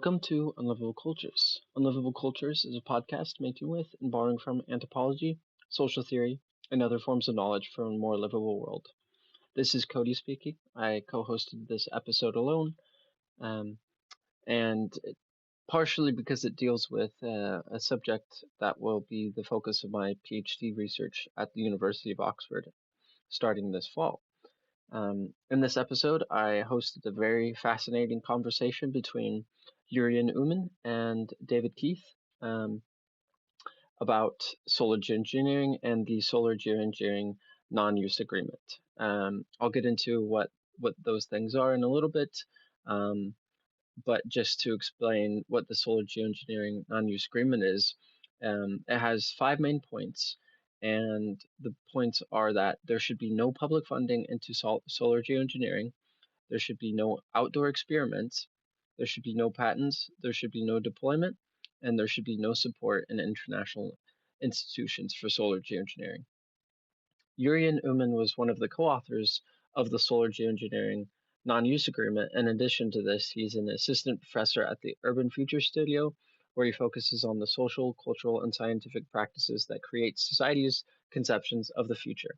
Welcome to Unlivable Cultures. Unlivable Cultures is a podcast making with and borrowing from anthropology, social theory, and other forms of knowledge for a more livable world. This is Cody speaking. I co hosted this episode alone, um, and partially because it deals with a subject that will be the focus of my PhD research at the University of Oxford starting this fall. In this episode, I hosted a very fascinating conversation between Jeroen Oomen and David Keith um, about solar geoengineering and the solar geoengineering non-use agreement. I'll get into what those things are in a little bit, um, but just to explain what the solar geoengineering non-use agreement is, it has five main points. And the points are that there should be no public funding into solar geoengineering. There should be no outdoor experiments. There should be no patents. There should be no deployment. And there should be no support in international institutions for solar geoengineering. Jeroen Oomen was one of the co-authors of the Solar Geoengineering Non-Use Agreement. In addition to this, he's an assistant professor at the Urban Future Studio, where he focuses on the social, cultural, and scientific practices that create society's conceptions of the future.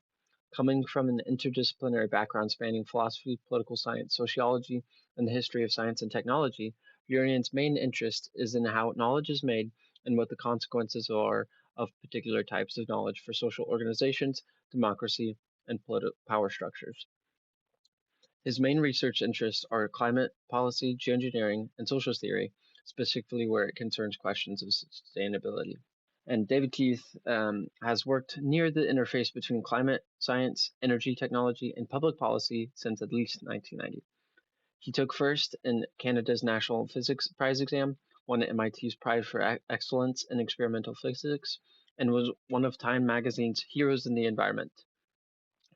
Coming from an interdisciplinary background spanning philosophy, political science, sociology, and the history of science and technology, Jeroen's main interest is in how knowledge is made and what the consequences are of particular types of knowledge for social organizations, democracy, and political power structures. His main research interests are climate policy, geoengineering, and social theory, specifically where it concerns questions of sustainability. And David Keith has worked near the interface between climate science, energy technology, and public policy since at least 1990. He took first in Canada's National Physics Prize exam, won MIT's Prize for Excellence in Experimental Physics, and was one of Time magazine's Heroes in the Environment.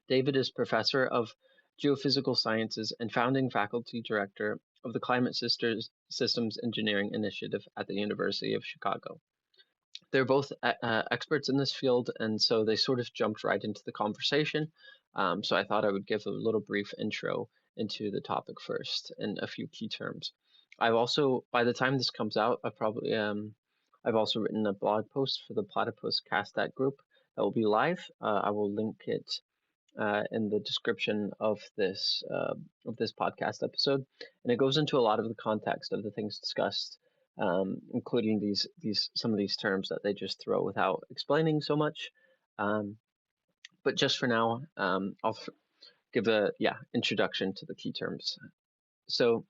David is professor of geophysical sciences and founding faculty director of the Climate Systems Engineering Initiative at the University of Chicago. They're both experts in this field, and so they sort of jumped right into the conversation. So I thought I would give a little brief intro into the topic first and a few key terms. I've also, by the time this comes out, I've also written a blog post for the Platypus Castat group that will be live. I will link it in the description of this podcast episode, and it goes into a lot of the context of the things discussed, including some of these terms that they just throw without explaining so much. But just for now, I'll give a introduction to the key terms. So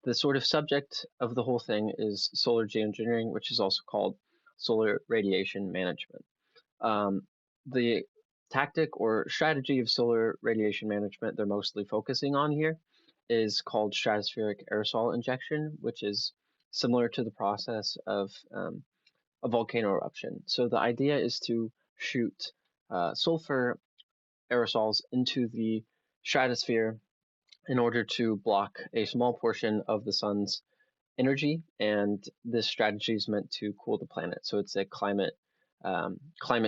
the sort of subject of the whole thing is solar geoengineering, which is also called solar radiation management. The tactic or strategy of solar radiation management they're mostly focusing on here is called stratospheric aerosol injection, which is similar to the process of a volcano eruption. So the idea is to shoot sulfur aerosols into the stratosphere in order to block a small portion of the sun's energy, and this strategy is meant to cool the planet. So it's a climate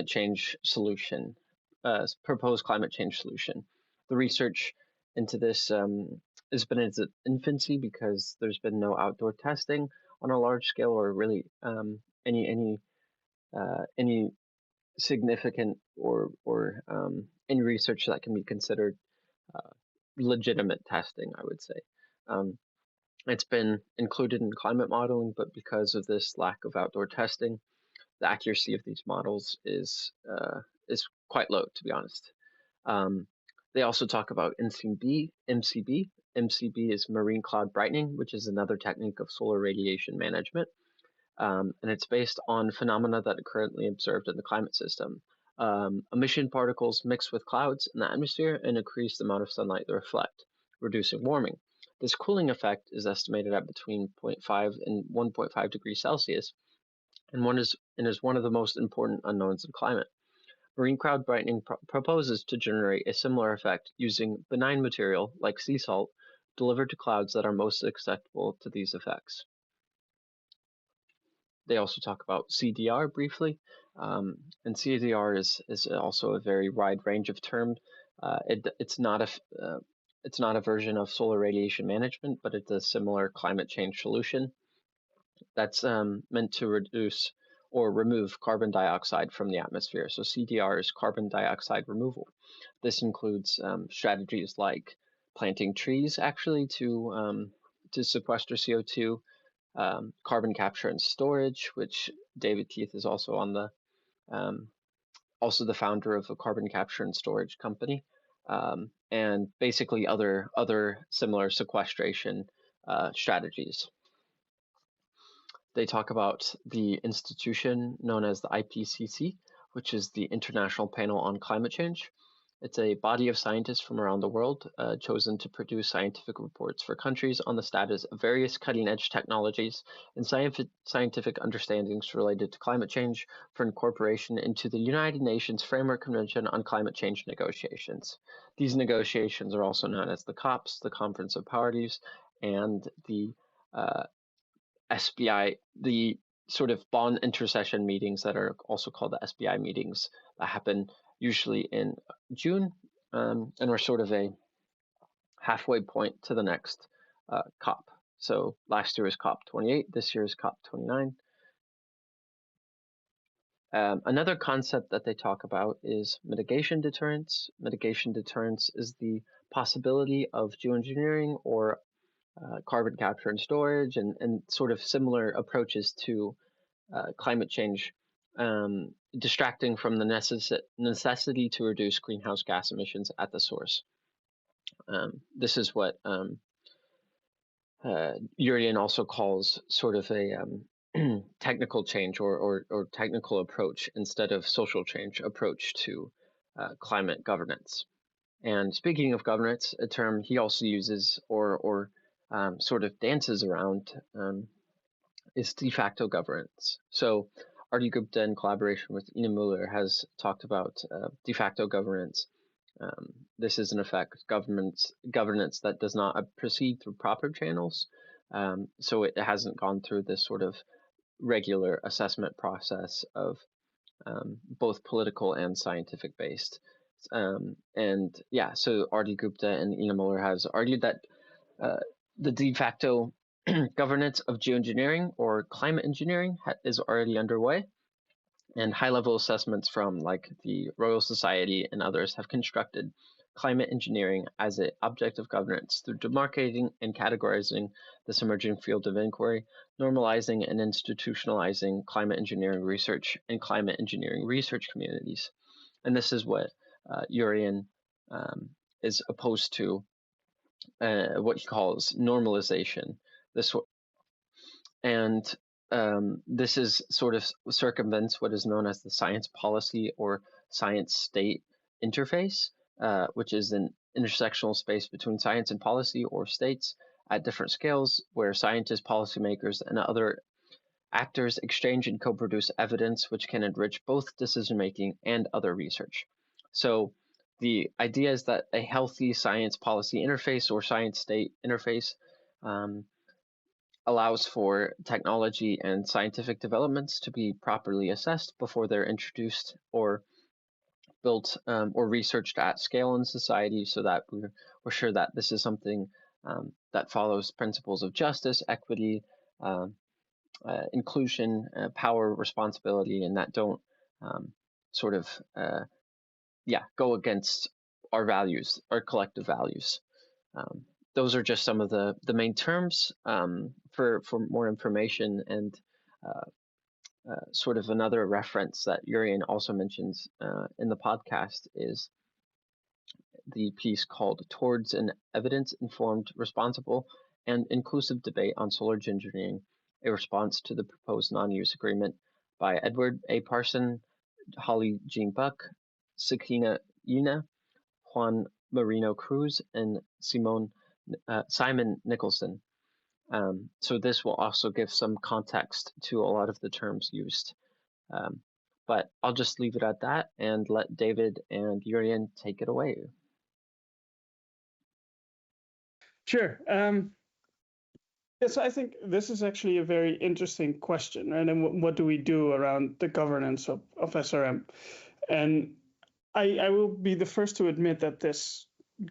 change solution, proposed climate change solution. The research into this has been in its infancy because there's been no outdoor testing on a large scale, or really any significant or any research that can be considered legitimate testing, I would say. It's been included in climate modeling, but because of this lack of outdoor testing, the accuracy of these models is quite low, to be honest. They also talk about MCB. MCB is marine cloud brightening, which is another technique of solar radiation management. And it's based on phenomena that are currently observed in the climate system. Emission particles mix with clouds in the atmosphere and increase the amount of sunlight they reflect, reducing warming. This cooling effect is estimated at between 0.5 and 1.5 degrees Celsius, and is one of the most important unknowns in climate. Marine cloud brightening proposes to generate a similar effect using benign material like sea salt delivered to clouds that are most susceptible to these effects. They also talk about CDR briefly, and CDR is also a very wide range of terms. It's not a version of solar radiation management, but it's a similar climate change solution. that's meant to reduce or remove carbon dioxide from the atmosphere. So CDR is carbon dioxide removal. This includes strategies like planting trees, actually, to sequester CO2, carbon capture and storage, which David Keith is also on the also the founder of a carbon capture and storage company, and basically other similar sequestration strategies. They talk about the institution known as the IPCC, which is the International Panel on Climate Change. It's a body of scientists from around the world chosen to produce scientific reports for countries on the status of various cutting-edge technologies and scientific understandings related to climate change for incorporation into the United Nations Framework Convention on Climate Change negotiations. These negotiations are also known as the COPs, the Conference of Parties, and the SBI, the sort of bond intercession meetings that are also called the SBI meetings that happen usually in June, and we're sort of a halfway point to the next COP. So last year was COP 28, this year is COP 29. Another concept that they talk about is mitigation deterrence. Mitigation deterrence is the possibility of geoengineering or carbon capture and storage and sort of similar approaches to climate change, distracting from the necessity to reduce greenhouse gas emissions at the source. This is what Jeroen also calls sort of a technical change or technical approach instead of social change approach to climate governance. And speaking of governance, a term he also uses or sort of dances around is de facto governance. So Aarti Gupta, in collaboration with Möller, has talked about de facto governance. This is in effect governance that does not proceed through proper channels. So it hasn't gone through this sort of regular assessment process of both political and scientific based. And yeah, so Aarti Gupta and Ina Möller has argued that the de facto governance of geoengineering or climate engineering is already underway, and high-level assessments from like the Royal Society and others have constructed climate engineering as an object of governance through demarcating and categorizing this emerging field of inquiry, normalizing and institutionalizing climate engineering research and climate engineering research communities. And this is what Jeroen is opposed to, what he calls normalization. This is sort of circumvents what is known as the science policy or science state interface, which is an intersectional space between science and policy or states at different scales, where scientists, policymakers, and other actors exchange and co-produce evidence which can enrich both decision-making and other research. So the idea is that a healthy science policy interface or science state interface allows for technology and scientific developments to be properly assessed before they're introduced or built or researched at scale in society, so that we're sure that this is something that follows principles of justice, equity, inclusion, power, responsibility, and that don't sort of go against our values, our collective values. Those are just some of the main terms. For more information and sort of another reference that Jeroen also mentions in the podcast is the piece called Towards an Evidence-Informed, Responsible, and Inclusive Debate on Solar Geoengineering, a response to the proposed non-use agreement by Edward A. Parson, Holly Jean Buck, Sakina Ina, Juan Marino Cruz, and Simon Nicholson. So this will also give some context to a lot of the terms used. But I'll just leave it at that and let David and Jeroen take it away. Sure. Yes, I think this is actually a very interesting question, right? And what do we do around the governance of SRM? And I will be the first to admit that this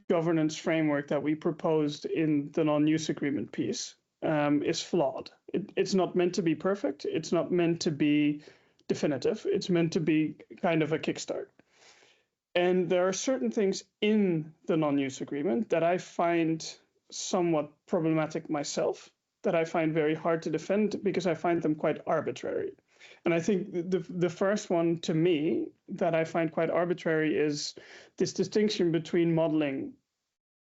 governance framework that we proposed in the non-use agreement piece is flawed. It's not meant to be perfect. It's not meant to be definitive. It's meant to be kind of a kickstart. And there are certain things in the non-use agreement that I find somewhat problematic myself, that I find very hard to defend because I find them quite arbitrary. And I think the first one to me that I find quite arbitrary is this distinction between modeling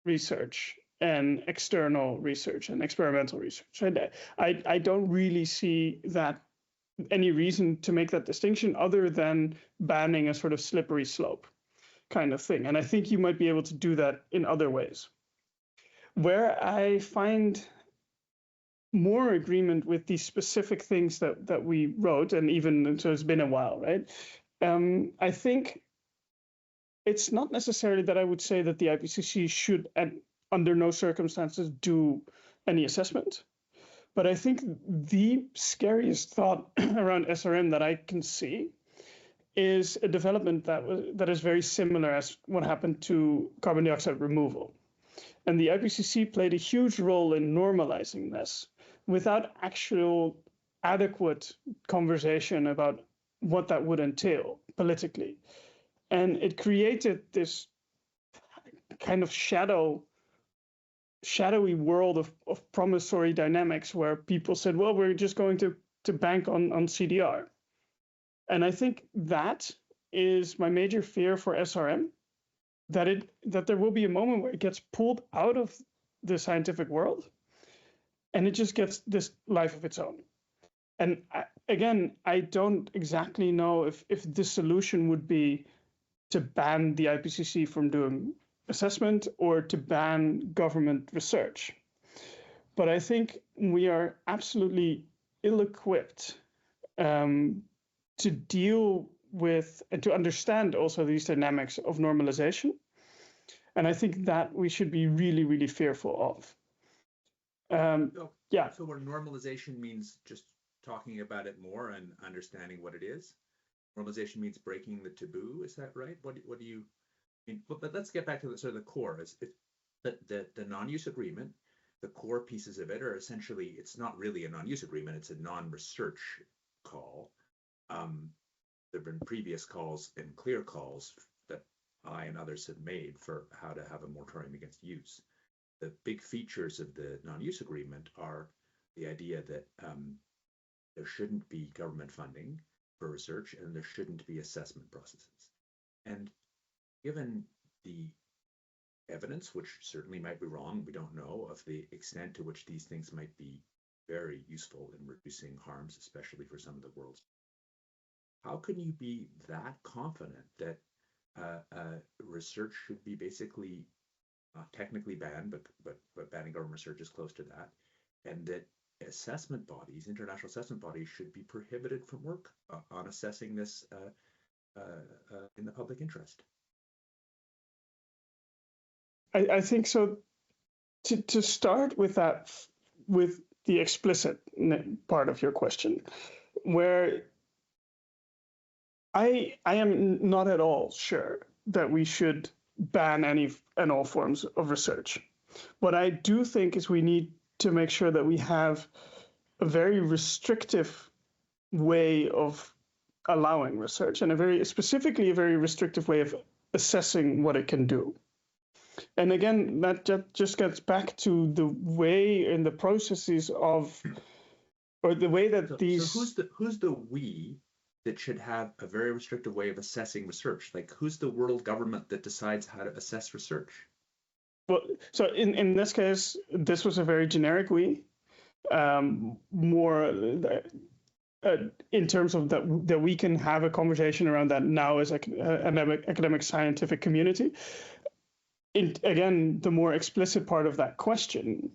research and external research and experimental research. And I don't really see that any reason to make that distinction other than banning a sort of slippery slope kind of thing. And I think you might be able to do that in other ways. Where I find more agreement with these specific things that we wrote, and even so it's been a while, right? I think it's not necessarily that I would say that the IPCC should, under no circumstances, do any assessment. But I think the scariest thought around SRM that I can see is a development that is very similar as what happened to carbon dioxide removal. And the IPCC played a huge role in normalizing this without actual adequate conversation about what that would entail politically. And it created this kind of shadowy world of promissory dynamics where people said, well, we're just going to bank on CDR. And I think that is my major fear for SRM, that there will be a moment where it gets pulled out of the scientific world and it just gets this life of its own. And I don't exactly know if the solution would be to ban the IPCC from doing assessment or to ban government research. But I think we are absolutely ill-equipped to deal with and to understand also these dynamics of normalization. And I think that we should be really, really fearful of. Yeah. So where normalization means just talking about it more and understanding what it is. Normalization means breaking the taboo. Is that right? What do you mean? But let's get back to the sort of the core. The non-use agreement, the core pieces of it are essentially, it's not really a non-use agreement. It's a non-research call. There have been previous calls and clear calls that I and others have made for how to have a moratorium against use. The big features of the non-use agreement are the idea that there shouldn't be government funding for research and there shouldn't be assessment processes. And given the evidence, which certainly might be wrong, we don't know, of the extent to which these things might be very useful in reducing harms, especially for some of the world's. How can you be that confident that research should be basically not technically banned, but banning government research is close to that, and that assessment bodies, international assessment bodies, should be prohibited from work on assessing this in the public interest? I think so. To start with that, with the explicit part of your question, where I am not at all sure that we should ban any and all forms of research. What I do think is we need to make sure that we have a very restrictive way of allowing research and specifically a very restrictive way of assessing what it can do. And again, that just gets back to the way and the processes of, or the way that these. So who's the we that should have a very restrictive way of assessing research? Like, who's the world government that decides how to assess research? Well, so in this case, this was a very generic we, more in terms of that we can have a conversation around that now as an academic scientific community. Again, the more explicit part of that question,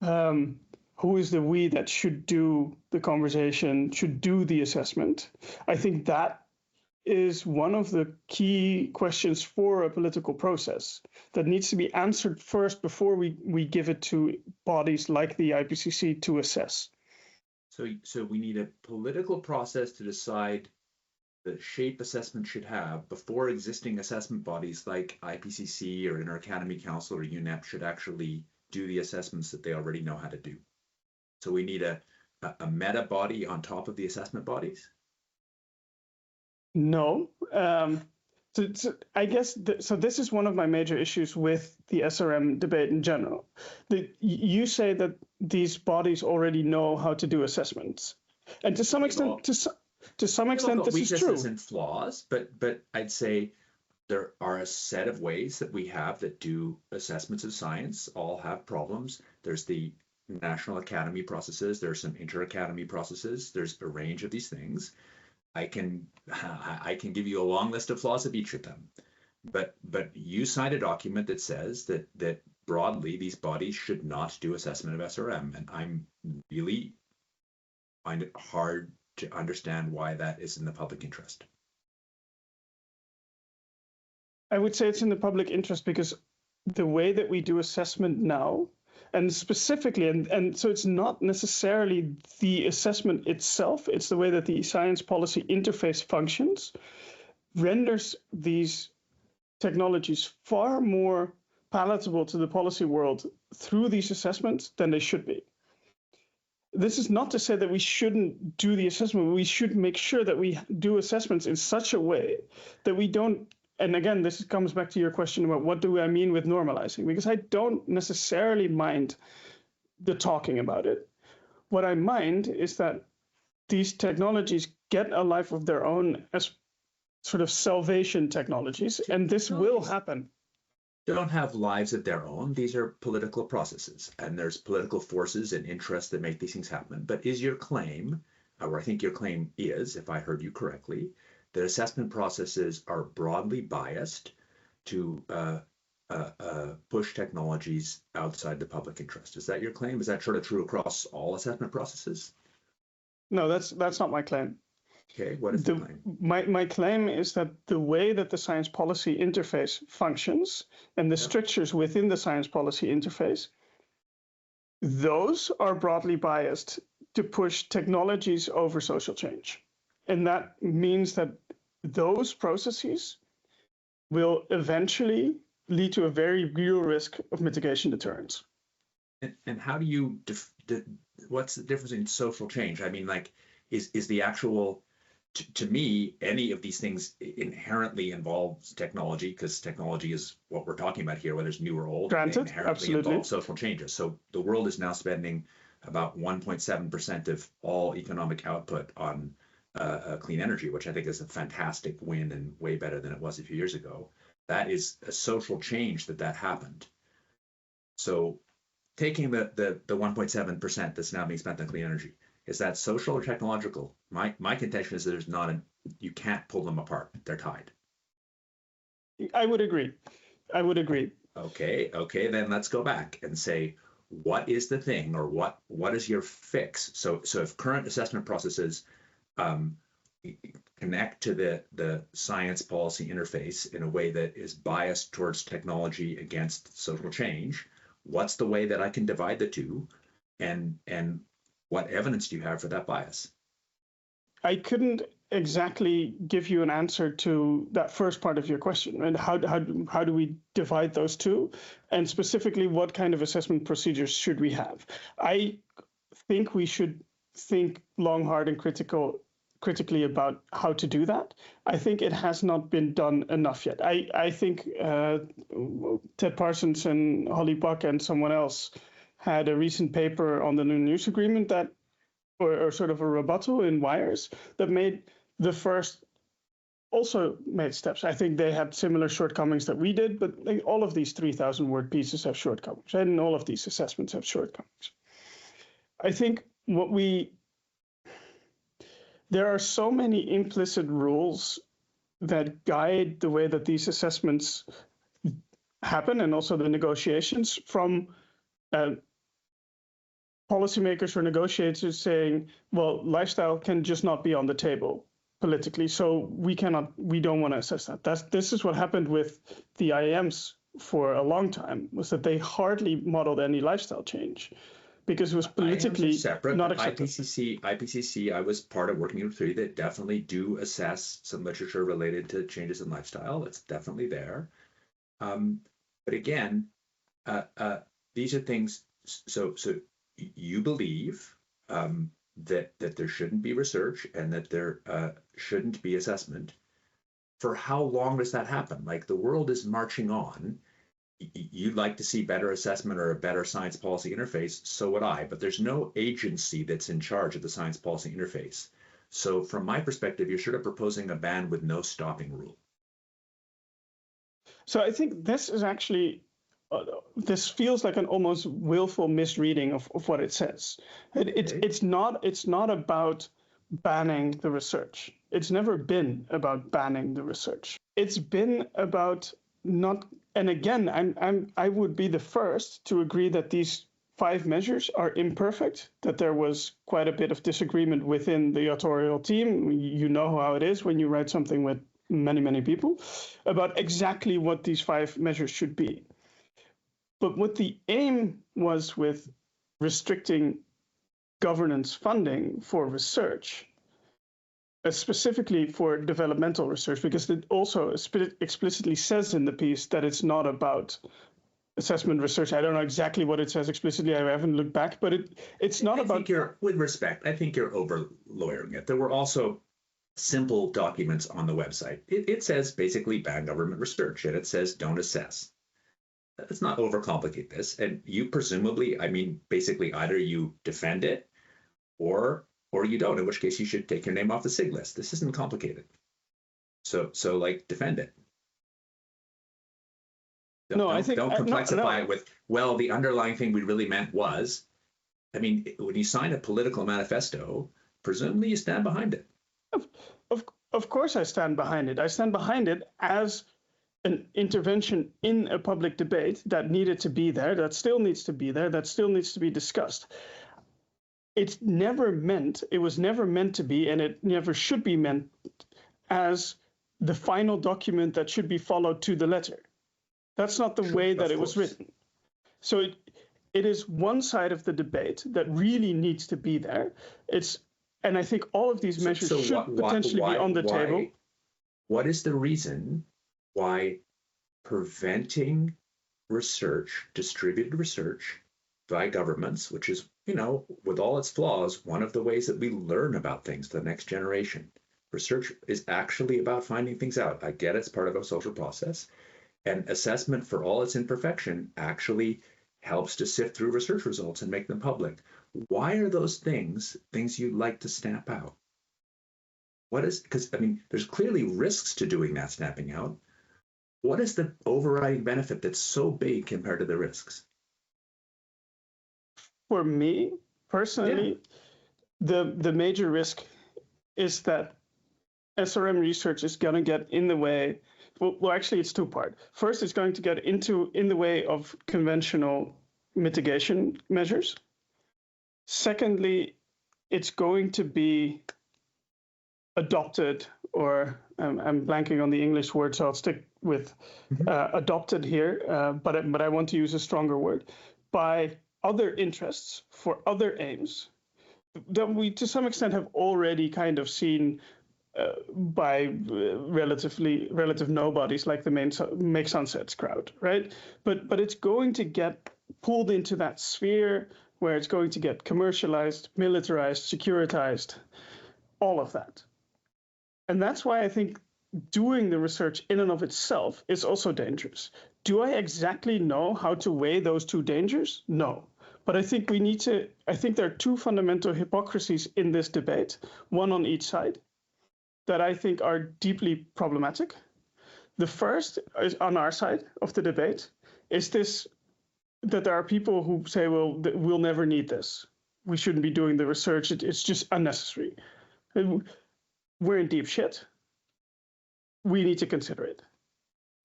who is the we that should do the conversation, should do the assessment? I think that is one of the key questions for a political process that needs to be answered first before we give it to bodies like the IPCC to assess. So we need a political process to decide the shape assessment should have before existing assessment bodies like IPCC or Inter-Academy Council or UNEP should actually do the assessments that they already know how to do. So we need a a meta body on top of the assessment bodies? No. I guess so. This is one of my major issues with the SRM debate in general. You say that these bodies already know how to do assessments, and to some extent, this is true. Weaknesses and flaws, but I'd say there are a set of ways that we have that do assessments of science. All have problems. There's the national academy processes. There's some inter-academy processes. There's a range of these things. I can give you a long list of flaws of each of them, but you signed a document that says that broadly these bodies should not do assessment of SRM, and I'm really find it hard to understand why that is in the public interest. I would say it's in the public interest because the way that we do assessment now, and specifically, and so it's not necessarily the assessment itself, it's the way that the science policy interface functions, renders these technologies far more palatable to the policy world through these assessments than they should be. This is not to say that we shouldn't do the assessment. We should make sure that we do assessments in such a way that we don't. And again, this comes back to your question about what do I mean with normalizing, because I don't necessarily mind the talking about it. What I mind is that these technologies get a life of their own as sort of salvation technologies, and this will happen. Don't have lives of their own. These are political processes, and there's political forces and interests that make these things happen. But is your claim, or I think your claim is, if I heard you correctly, that assessment processes are broadly biased to push technologies outside the public interest? Is that your claim? Is that sort of true across all assessment processes? No, that's not my claim. Okay, what is the claim? My claim is that the way that the science policy interface functions and the strictures within the science policy interface, those are broadly biased to push technologies over social change. And that means that those processes will eventually lead to a very real risk of mitigation deterrence. And how do you, what's the difference in social change? I mean, like, is the actual, to me, any of these things inherently involves technology, because technology is what we're talking about here, whether it's new or old. Granted, they inherently absolutely. involve social changes. So the world is now spending about 1.7% of all economic output on clean energy, which I think is a fantastic win and way better than it was a few years ago. That is a social change that happened. So taking the 1.7% that's now being spent on clean energy, is that social or technological? My contention is that there's not you can't pull them apart. They're tied. I would agree. Okay, then let's go back and say, what is the thing, or what is your fix? So if current assessment processes connect to the science policy interface in a way that is biased towards technology against social change, what's the way that I can divide the two, and what evidence do you have for that bias? I couldn't exactly give you an answer to that first part of your question, and how do we divide those two, and specifically what kind of assessment procedures should we have? I think we should think long, hard, and critically about how to do that. I think it has not been done enough yet. I think Ted Parsons and Holly Buck and someone else had a recent paper on the new news agreement that, or sort of a rebuttal in Wires, that made the first, also made steps. I think they had similar shortcomings that we did, but all of these 3,000 word pieces have shortcomings, and all of these assessments have shortcomings. I think there are so many implicit rules that guide the way that these assessments happen, and also the negotiations from policymakers or negotiators saying, well, lifestyle can just not be on the table politically, so we don't want to assess that. This is what happened with the IAMs for a long time, was that they hardly modeled any lifestyle change, because it was politically separate, not acceptable. IPCC, I was part of working group 3 that definitely do assess some literature related to changes in lifestyle. It's definitely there. But again, these are things, so you believe that there shouldn't be research and that there shouldn't be assessment, for how long does that happen? Like, the world is marching on. You'd like to see better assessment or a better science policy interface, so would I, but there's no agency that's in charge of the science policy interface. So from my perspective, you're sort of proposing a ban with no stopping rule. So I think this is actually, this feels like an almost willful misreading of what it says. It's not about banning the research. It's never been about banning the research. It's been about not, and again, I would be the first to agree that these 5 measures are imperfect, that there was quite a bit of disagreement within the authorial team. You know how it is when you write something with many people about exactly what these 5 measures should be. But what the aim was with restricting governance funding for research, specifically for developmental research, because it also explicitly says in the piece that it's not about assessment research. I don't know exactly what it says explicitly. I haven't looked back, but it's not about. With respect, I think you're over-lawyering it. There were also simple documents on the website. It says basically ban government research, and it says don't assess. Let's not overcomplicate this. And you presumably, I mean, basically either you defend it or you don't, in which case you should take your name off the SIG list. This isn't complicated. So like, defend it. Don't complexify it with, well, the underlying thing we really meant was. I mean, when you sign a political manifesto, presumably you stand behind it. Of course I stand behind it. I stand behind it as an intervention in a public debate that needed to be there, that still needs to be there, that still needs to be discussed. It was never meant to be, and it never should be meant as the final document that should be followed to the letter. That's not the way that it was written. So it is one side of the debate that really needs to be there. And I think all of these measures should potentially be on the table. What is the reason why preventing research, distributed research by governments, which is, with all its flaws, one of the ways that we learn about things to the next generation? Research is actually about finding things out. I get it's part of a social process. And assessment, for all its imperfection, actually helps to sift through research results and make them public. Why are those things you'd like to stamp out? Because there's clearly risks to doing that stamping out. What is the overriding benefit that's so big compared to the risks? For me, personally, the major risk is that SRM research is going to get in the way. Well, actually, it's 2-part. First, it's going to get in the way of conventional mitigation measures. Secondly, it's going to be adopted, or I'm blanking on the English word, so I'll stick with adopted here, but I want to use a stronger word, by other interests for other aims that we, to some extent, have already kind of seen by relative nobodies like the Make Sunsets crowd, right? But it's going to get pulled into that sphere where it's going to get commercialized, militarized, securitized, all of that. And that's why I think doing the research in and of itself is also dangerous. Do I exactly know how to weigh those 2 dangers? No. But I think there are 2 fundamental hypocrisies in this debate, one on each side, that I think are deeply problematic. The first is on our side of the debate, is this, that there are people who say, well, we'll never need this. We shouldn't be doing the research. It's just unnecessary. We're in deep shit. We need to consider it.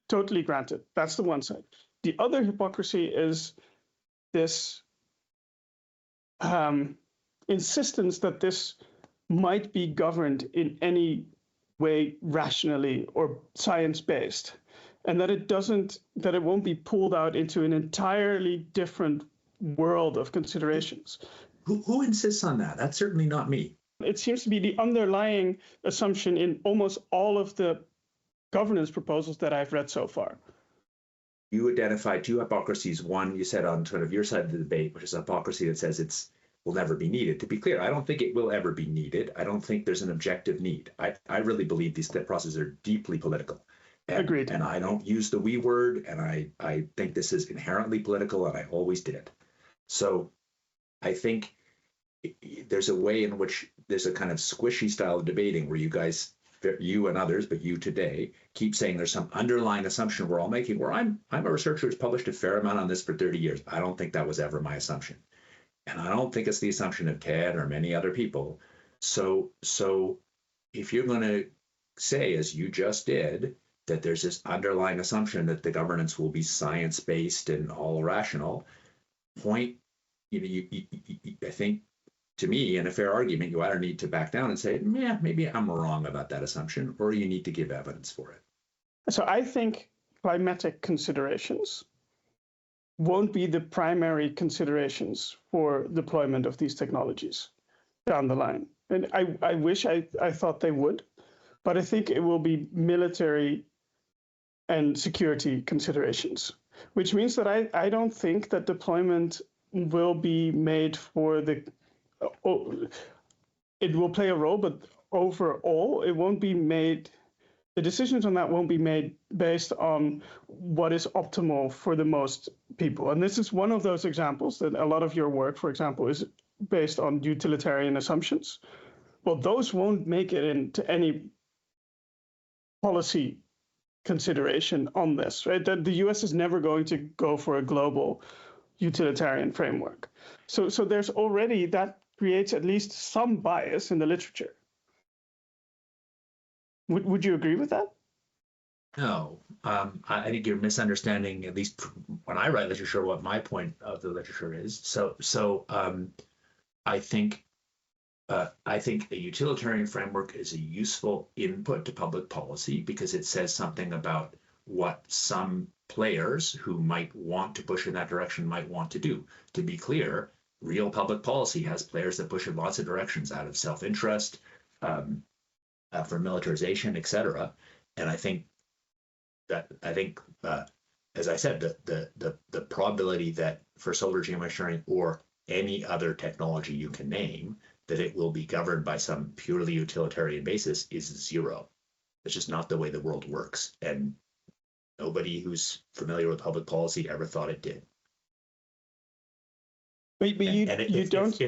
Totally granted. That's the one side. The other hypocrisy is this insistence that this might be governed in any way rationally or science-based, and that it won't be pulled out into an entirely different world of considerations. Who insists on that? That's certainly not me. It seems to be the underlying assumption in almost all of the governance proposals that I've read so far. You identified 2 hypocrisies. One, you said on sort of your side of the debate, which is a hypocrisy that says it's will never be needed. To be clear, I don't think it will ever be needed. I don't think there's an objective need. I really believe these processes are deeply political. Agreed. And I don't use the we word, and I think this is inherently political, and I always did. So I think there's a way in which there's a kind of squishy style of debating where you guys, you and others, but you today, keep saying there's some underlying assumption we're all making, where I'm a researcher who's published a fair amount on this for 30 years. I don't think that was ever my assumption. And I don't think it's the assumption of Ted or many other people. So if you're going to say, as you just did, that there's this underlying assumption that the governance will be science-based and all rational, I think, to me, in a fair argument, you either need to back down and say, yeah, maybe I'm wrong about that assumption, or you need to give evidence for it. So I think climatic considerations won't be the primary considerations for deployment of these technologies down the line. And I wish I thought they would, but I think it will be military and security considerations, which means that I don't think that deployment will be made for it will play a role, but overall, it won't be made. The decisions on that won't be made based on what is optimal for the most people. And this is one of those examples that a lot of your work, for example, is based on utilitarian assumptions. Well, those won't make it into any policy consideration on this, right? That the US is never going to go for a global utilitarian framework. So there's already, that creates at least some bias in the literature. Would you agree with that? No, I think you're misunderstanding, at least when I write literature, what my point of the literature is. So I think a utilitarian framework is a useful input to public policy because it says something about what some players who might want to push in that direction might want to do. To be clear, real public policy has players that push in lots of directions out of self-interest, for militarization, et cetera. And I think, as I said, the probability that for solar geoengineering or any other technology you can name, that it will be governed by some purely utilitarian basis is zero. It's just not the way the world works. And nobody who's familiar with public policy ever thought it did. But you don't.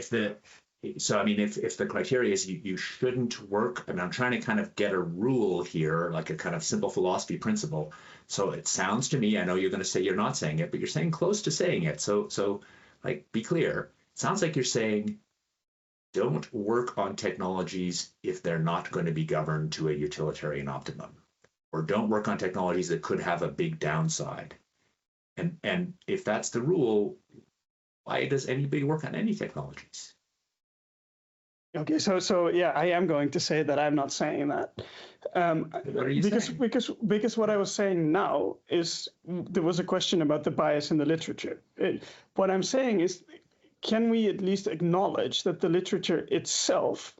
So, I mean, if the criteria is you shouldn't work, I mean, I'm trying to kind of get a rule here, like a kind of simple philosophy principle. So it sounds to me, I know you're going to say you're not saying it, but you're saying close to saying it. So like, be clear. It sounds like you're saying don't work on technologies if they're not going to be governed to a utilitarian optimum, or don't work on technologies that could have a big downside. And if that's the rule, why does anybody work on any technologies? Okay, so yeah, I am going to say that I'm not saying that. What are you saying? Because what I was saying now is there was a question about the bias in the literature. What I'm saying is, can we at least acknowledge that the literature itself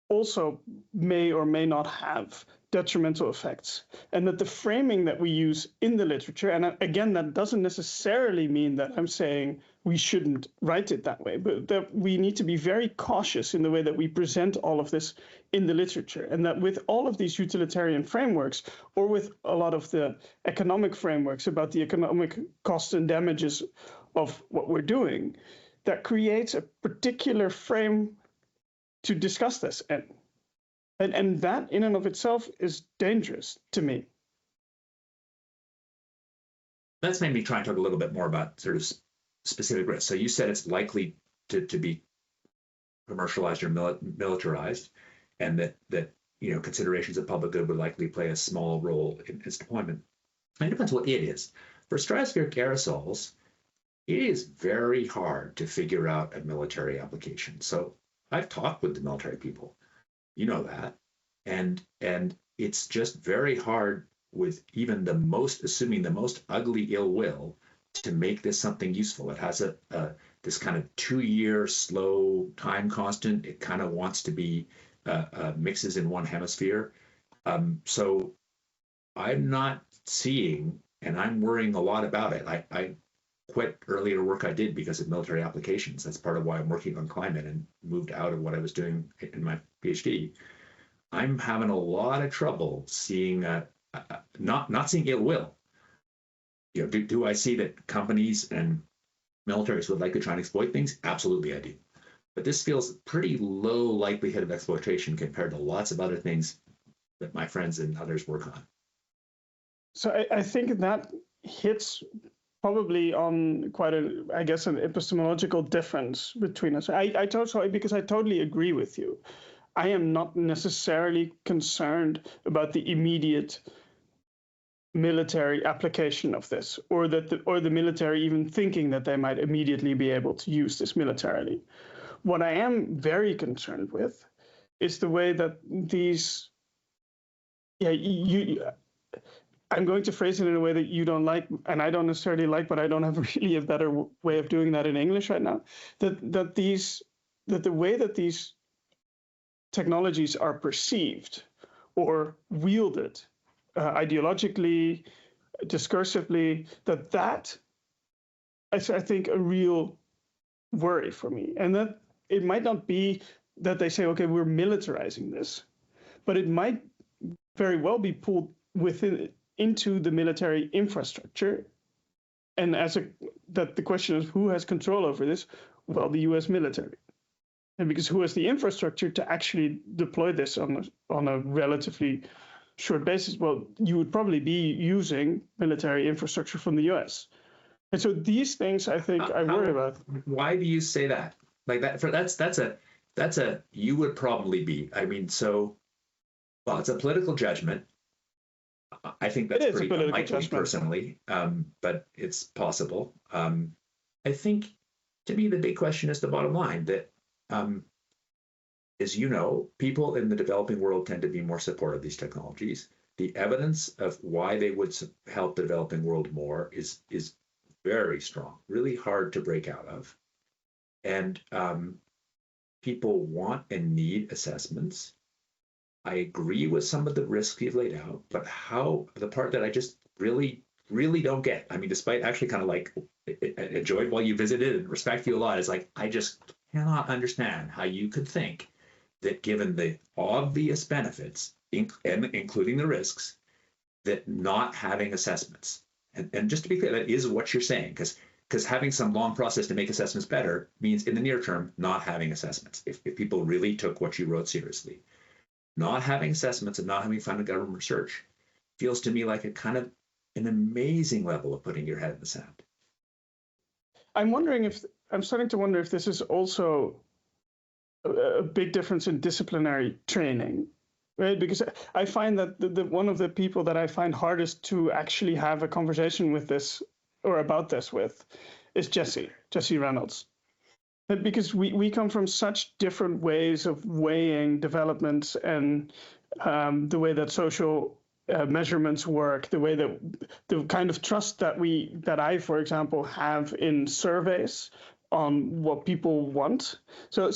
also may or may not have detrimental effects, and that the framing that we use in the literature, and again, that doesn't necessarily mean that I'm saying we shouldn't write it that way, but that we need to be very cautious in the way that we present all of this in the literature, and that with all of these utilitarian frameworks, or with a lot of the economic frameworks about the economic costs and damages of what we're doing, that creates a particular frame to discuss this in. And that in and of itself is dangerous to me. That's made me try and talk a little bit more about sort of specific risks. So you said it's likely to be commercialized or militarized, and that considerations of public good would likely play a small role in its deployment. And it depends what it is. For stratospheric aerosols, it is very hard to figure out a military application. So I've talked with the military people. You know that. And it's just very hard with even assuming the most ugly ill will to make this something useful. It has this kind of 2-year slow time constant. It kind of wants to be mixes in one hemisphere. So I'm not seeing, and I'm worrying a lot about it. quit earlier work I did because of military applications. That's part of why I'm working on climate and moved out of what I was doing in my PhD. I'm having a lot of trouble seeing not seeing ill will. Do I see that companies and militaries would like to try and exploit things? Absolutely, I do. But this feels pretty low likelihood of exploitation compared to lots of other things that my friends and others work on. So I think that hits probably on quite an epistemological difference between us. Because I totally agree with you. I am not necessarily concerned about the immediate military application of this, or the military even thinking that they might immediately be able to use this militarily. What I am very concerned with is the way that these, I'm going to phrase it in a way that you don't like, and I don't necessarily like, but I don't have really a better way of doing that in English right now. That the way that these technologies are perceived or wielded ideologically, discursively, that is, I think, a real worry for me. And that it might not be that they say, okay, we're militarizing this, but it might very well be pulled into the military infrastructure. And that the question is, who has control over this? Well, the US military. And because who has the infrastructure to actually deploy this on a relatively short basis? Well, you would probably be using military infrastructure from the US. And so these things, I think, I worry about. Why do you say that? Like that's a you would probably be. I mean, well, it's a political judgment. I think that's pretty unlikely personally, but it's possible. I think, to me, the big question is the bottom line that, as you know, people in the developing world tend to be more supportive of these technologies. The evidence of why they would help the developing world more is very strong, really hard to break out of. And people want and need assessments. I agree with some of the risks you've laid out, but the part that I just really, really don't get, I mean, despite actually kind of like enjoyed while you visited and respect you a lot, is like, I just cannot understand how you could think that given the obvious benefits, including the risks, that not having assessments, and just to be clear, that is what you're saying, because having some long process to make assessments better means in the near term, not having assessments. If people really took what you wrote seriously. Not having assessments and not having funded government research feels to me like a kind of an amazing level of putting your head in the sand. I'm starting to wonder if this is also a big difference in disciplinary training, right? Because I find that one of the people that I find hardest to actually have a conversation with this or about this with is Jesse Reynolds. Because we come from such different ways of weighing developments and the way that social measurements work, the way that the kind of trust that I, for example, have in surveys on what people want. So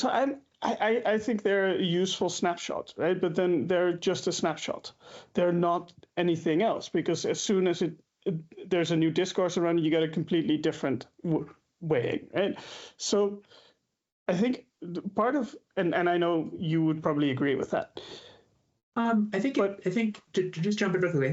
I think they're a useful snapshot, right? But then they're just a snapshot. They're not anything else, because as soon as there's a new discourse around it, you get a completely different weighing, right? So I think part of, and I know you would probably agree with that. I think to just jump in quickly,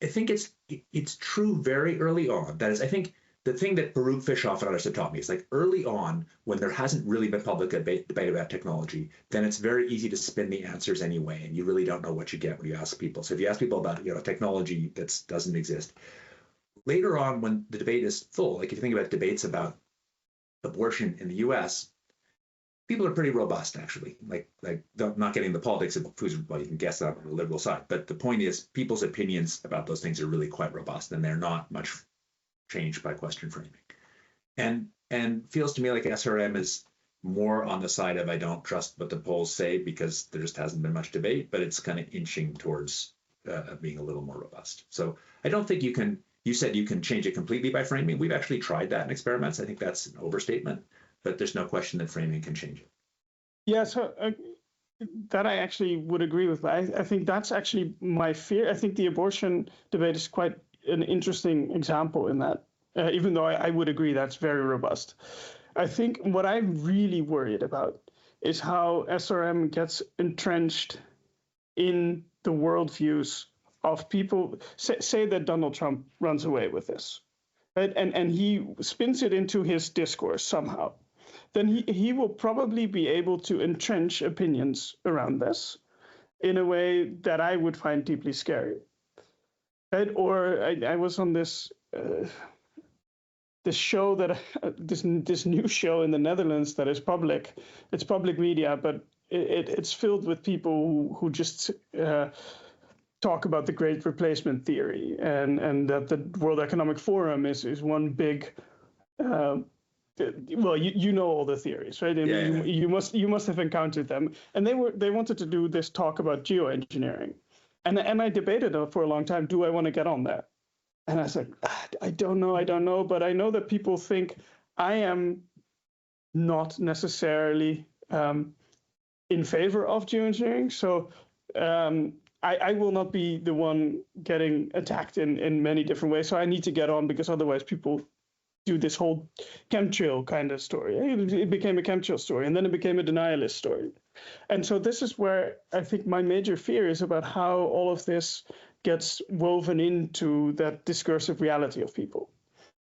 I think it's true very early on. That is, I think the thing that Baruch Fishoff and others have taught me is, like, early on, when there hasn't really been public debate about technology, then it's very easy to spin the answers anyway, and you really don't know what you get when you ask people. So if you ask people about technology that doesn't exist, later on when the debate is full, like if you think about debates about abortion in the U.S., people are pretty robust, actually. Like not getting the politics of who's, well, you can guess that on the liberal side, but the point is people's opinions about those things are really quite robust, and they're not much changed by question framing. And feels to me like SRM is more on the side of I don't trust what the polls say, because there just hasn't been much debate, but it's kind of inching towards being a little more robust. So I don't think you said you can change it completely by framing. We've actually tried that in experiments. I think that's an overstatement, but there's no question that framing can change it. Yeah, so that I actually would agree with. I think that's actually my fear. I think the abortion debate is quite an interesting example in that even though I would agree that's very robust. I think what I'm really worried about is how SRM gets entrenched in the worldviews of people. Say that Donald Trump runs away with this, right? And he spins it into his discourse somehow. Then he will probably be able to entrench opinions around this in a way that I would find deeply scary. Right? Or I was on this this show that this new show in the Netherlands that is public. It's public media, but it's filled with people who just talk about the Great Replacement theory, and that the World Economic Forum is one big. Well, you know all the theories, right? Yeah. You must have encountered them. And they wanted to do this talk about geoengineering, and I debated for a long time. Do I want to get on that? And I said, I don't know, but I know that people think I am not necessarily in favor of geoengineering. So I will not be the one getting attacked in many different ways. So I need to get on, because otherwise people do this whole chemtrail kind of story. It became a chemtrail story, and then it became a denialist story. And so this is where I think my major fear is about how all of this gets woven into that discursive reality of people.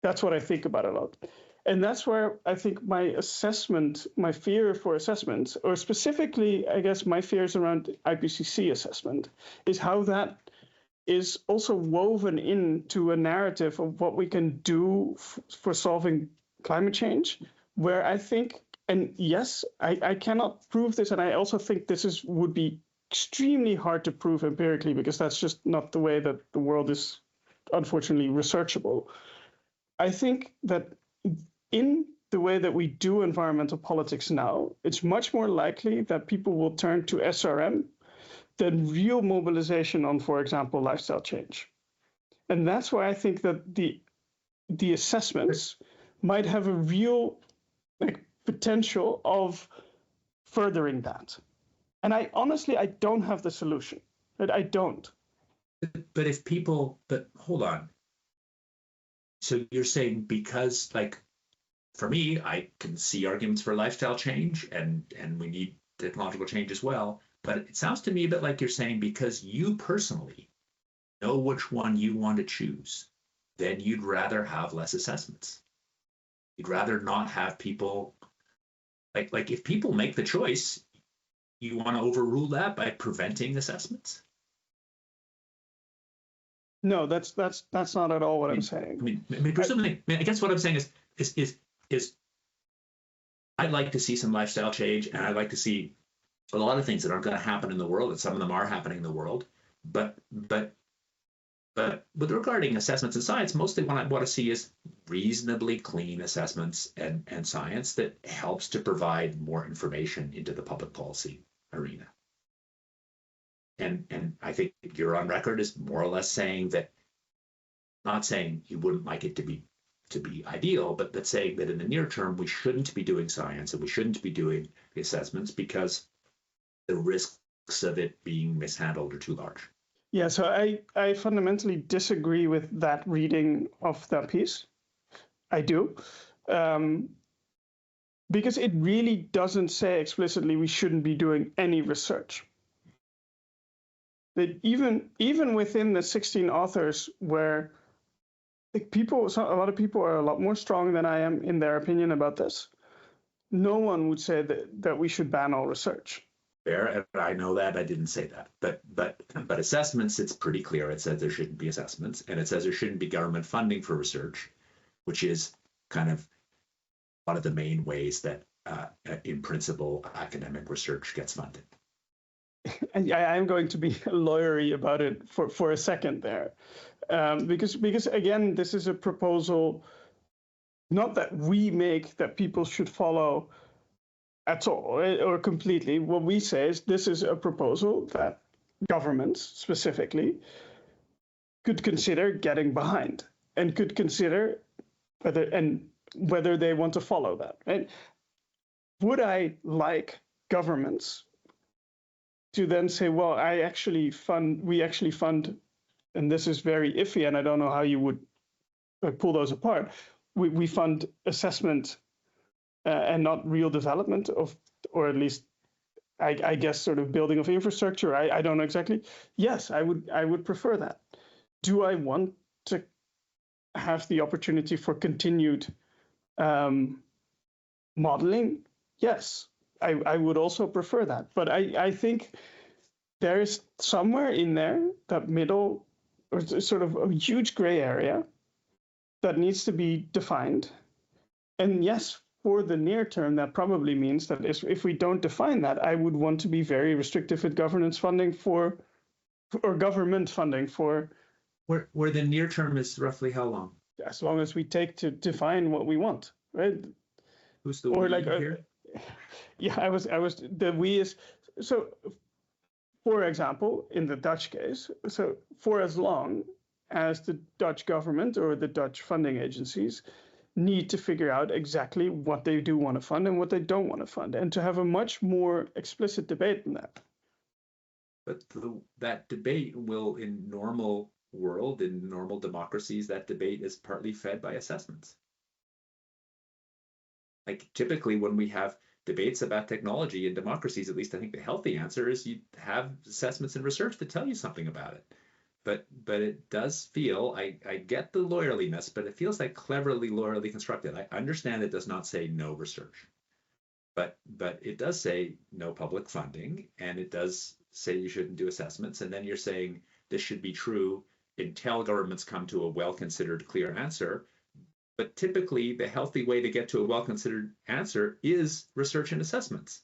That's what I think about a lot. And that's where I think my fear for assessment, or specifically, I guess, my fears around IPCC assessment, is how that is also woven into a narrative of what we can do for solving climate change, where I think, and yes, I cannot prove this, and I also think this would be extremely hard to prove empirically, because that's just not the way that the world is, unfortunately, researchable. I think that in the way that we do environmental politics now, it's much more likely that people will turn to SRM than real mobilization on, for example, lifestyle change. And that's why I think that the assessments might have a real potential of furthering that. And I don't have the solution. But I don't. But hold on. So you're saying, because, like, for me, I can see arguments for lifestyle change, and we need technological change as well. But it sounds to me a bit like you're saying, because you personally know which one you want to choose, then you'd rather have less assessments. You'd rather not have people, like if people make the choice, you want to overrule that by preventing assessments? No, that's not at all what I'm saying. I guess what I'm saying is I'd like to see some lifestyle change, and I'd like to see a lot of things that aren't going to happen in the world, and some of them are happening in the world. But with regarding assessments in science, mostly what I want to see is reasonably clean assessments and science that helps to provide more information into the public policy arena. And I think you're on record as more or less saying that, not saying you wouldn't like it to be ideal, but saying that in the near term we shouldn't be doing science and we shouldn't be doing the assessments because the risks of it being mishandled are too large. Yeah, so I fundamentally disagree with that reading of that piece. I do. Because it really doesn't say explicitly we shouldn't be doing any research. That even within the 16 authors, where a lot of people are a lot more strong than I am in their opinion about this, no one would say that we should ban all research. Fair, and I know that. I didn't say that. But assessments, it's pretty clear. It says there shouldn't be assessments, and it says there shouldn't be government funding for research, which is kind of one of the main ways that, in principle, academic research gets funded. And I'm going to be lawyery about it for a second there, because again, this is a proposal, not that we make, that people should follow at all or completely. What we say is this is a proposal that governments specifically could consider getting behind, and could consider whether they want to follow that. Right? Would I like governments to then say, well, we actually fund, and this is very iffy, and I don't know how you would pull those apart, we fund assessment and not real development of, or at least I guess sort of building of infrastructure. I don't know exactly. Yes, I would prefer that. Do I want to have the opportunity for continued modeling? Yes, I would also prefer that. But I think there is somewhere in there, that middle, or sort of a huge gray area that needs to be defined. And yes, for the near term, that probably means that if we don't define that, I would want to be very restrictive with governance funding for, or government funding for. Where the near term is roughly how long? As long as we take to define what we want, right? Who's the or we like here? Yeah, I was the we is, so for example, in the Dutch case, so for as long as the Dutch government or the Dutch funding agencies need to figure out exactly what they do want to fund and what they don't want to fund, and to have a much more explicit debate on that. But that debate will, in normal world, in normal democracies, that debate is partly fed by assessments. Like typically when we have debates about technology in democracies, at least I think the healthy answer is you have assessments and research that tell you something about it. But it does feel, I get the lawyerliness, but it feels like cleverly lawyerly constructed. I understand it does not say no research, but it does say no public funding, and it does say you shouldn't do assessments. And then you're saying this should be true until governments come to a well-considered, clear answer. But typically, the healthy way to get to a well-considered answer is research and assessments.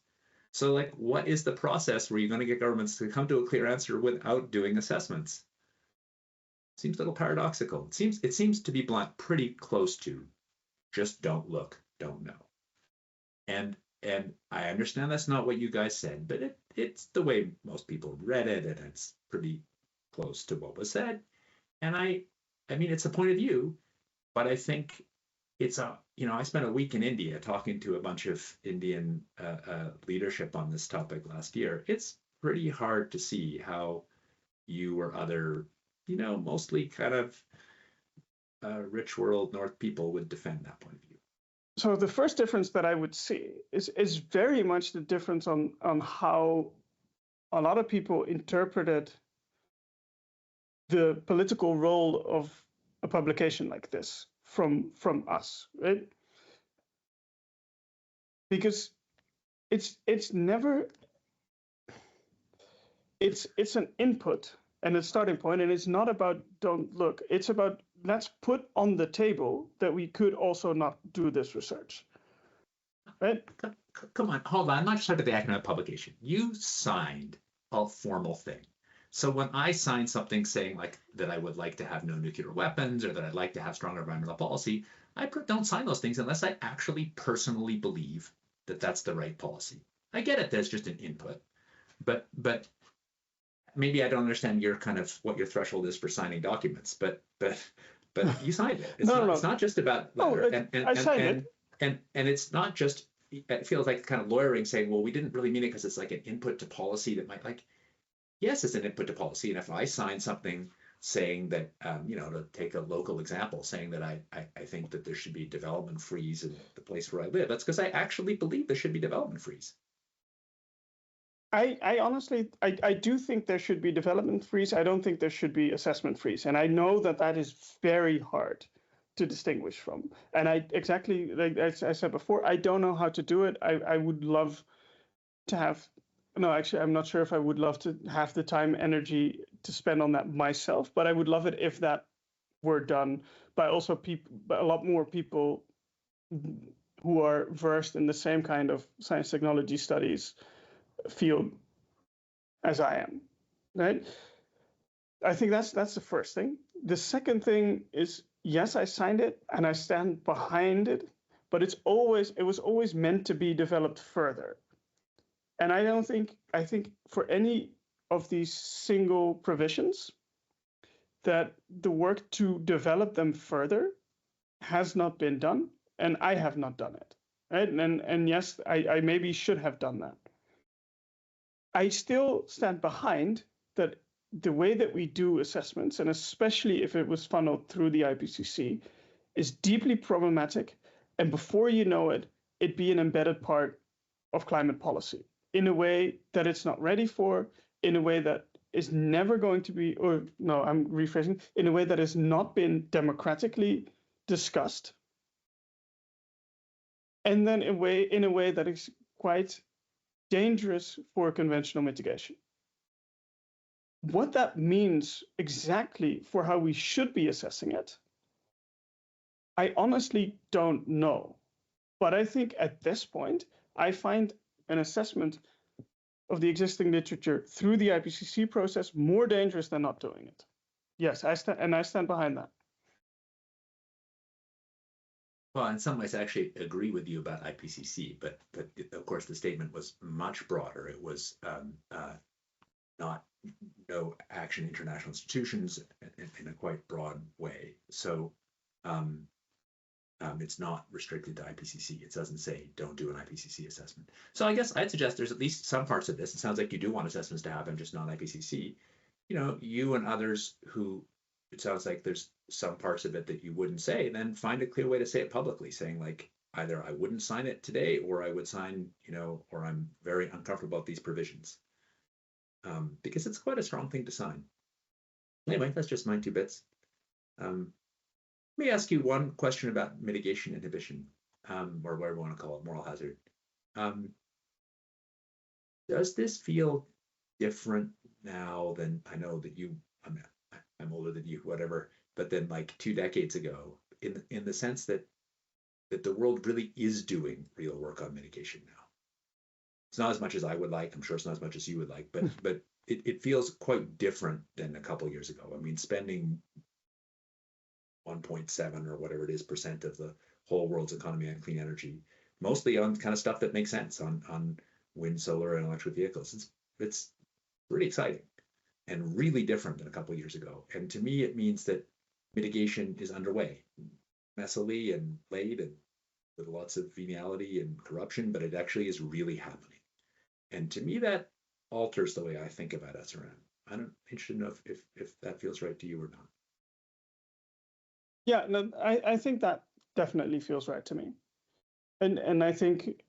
So, like, what is the process where you're going to get governments to come to a clear answer without doing assessments? Seems a little paradoxical. It seems to be blunt, pretty close to just don't look, don't know. And I understand that's not what you guys said, but it's the way most people read it, and it's pretty close to what was said. And I mean, it's a point of view, but I think it's I spent a week in India talking to a bunch of Indian leadership on this topic last year. It's pretty hard to see how you or other, mostly kind of rich world North people would defend that point of view. So the first difference that I would see is very much the difference on how a lot of people interpreted the political role of a publication like this from us, right? Because it's never, it's an input and a starting point, and it's not about don't look. It's about let's put on the table that we could also not do this research, right? Come on, hold on. I'm not just talking about the academic publication. You signed a formal thing. So when I sign something saying like that I would like to have no nuclear weapons, or that I'd like to have stronger environmental policy, I don't sign those things unless I actually personally believe that that's the right policy. I get it. There's just an input, but maybe I don't understand your kind of what your threshold is for signing documents, but you signed it. It's not just about letter. I signed it. And it's not just, it feels like kind of lawyering saying, well, we didn't really mean it because it's like an input to policy that might yes, it's an input to policy. And if I sign something saying that, to take a local example, saying that I think that there should be development freeze in the place where I live, that's because I actually believe there should be development freeze. I honestly, I do think there should be development freeze. I don't think there should be assessment freeze. And I know that is very hard to distinguish from. And exactly like I said before, I don't know how to do it. I would love to have, no, actually, I'm not sure if I would love to have the time, energy to spend on that myself, but I would love it if that were done by also by a lot more people who are versed in the same kind of science technology studies field as I am, right? I think that's the first thing. The second thing is, yes, I signed it and I stand behind it, but it was always meant to be developed further. And I think for any of these single provisions that the work to develop them further has not been done, and I have not done it, right? And yes, I maybe should have done that. I still stand behind that the way that we do assessments, and especially if it was funneled through the IPCC, is deeply problematic, and before you know it, it be an embedded part of climate policy in a way that it's not ready for, in a way that is never going to be, or no, I'm rephrasing, in a way that has not been democratically discussed, and then in a way that is quite dangerous for conventional mitigation. What that means exactly for how we should be assessing it, I honestly don't know. But I think at this point, I find an assessment of the existing literature through the IPCC process more dangerous than not doing it. Yes, I stand behind that. Well, in some ways, I actually agree with you about IPCC, but of course the statement was much broader. It was not no action international institutions in a quite broad way. So it's not restricted to IPCC. It doesn't say don't do an IPCC assessment. So I guess I'd suggest there's at least some parts of this. It sounds like you do want assessments to happen, just not IPCC. You know, you and others who it sounds like there's some parts of it that you wouldn't say, then find a clear way to say it publicly, saying like either I wouldn't sign it today or I would sign, you know, or I'm very uncomfortable about these provisions. Because it's quite a strong thing to sign. Anyway, that's just my 2 bits. Let me ask you one question about mitigation inhibition, or whatever you want to call it, moral hazard. Does this feel different now than, I know that I'm older than you, whatever, but then like 2 decades ago, in the sense that the world really is doing real work on mitigation now? It's not as much as I would like. I'm sure it's not as much as you would like, but it feels quite different than a couple of years ago. I mean, spending 1.7 or whatever it is % of the whole world's economy on clean energy, mostly on kind of stuff that makes sense, on wind, solar, and electric vehicles. It's pretty exciting and really different than a couple of years ago. And to me, it means that mitigation is underway, messily and late and with lots of venality and corruption, but it actually is really happening. And to me, that alters the way I think about SRM. I'm interested to know if that feels right to you or not. Yeah, no, I think that definitely feels right to me. And I think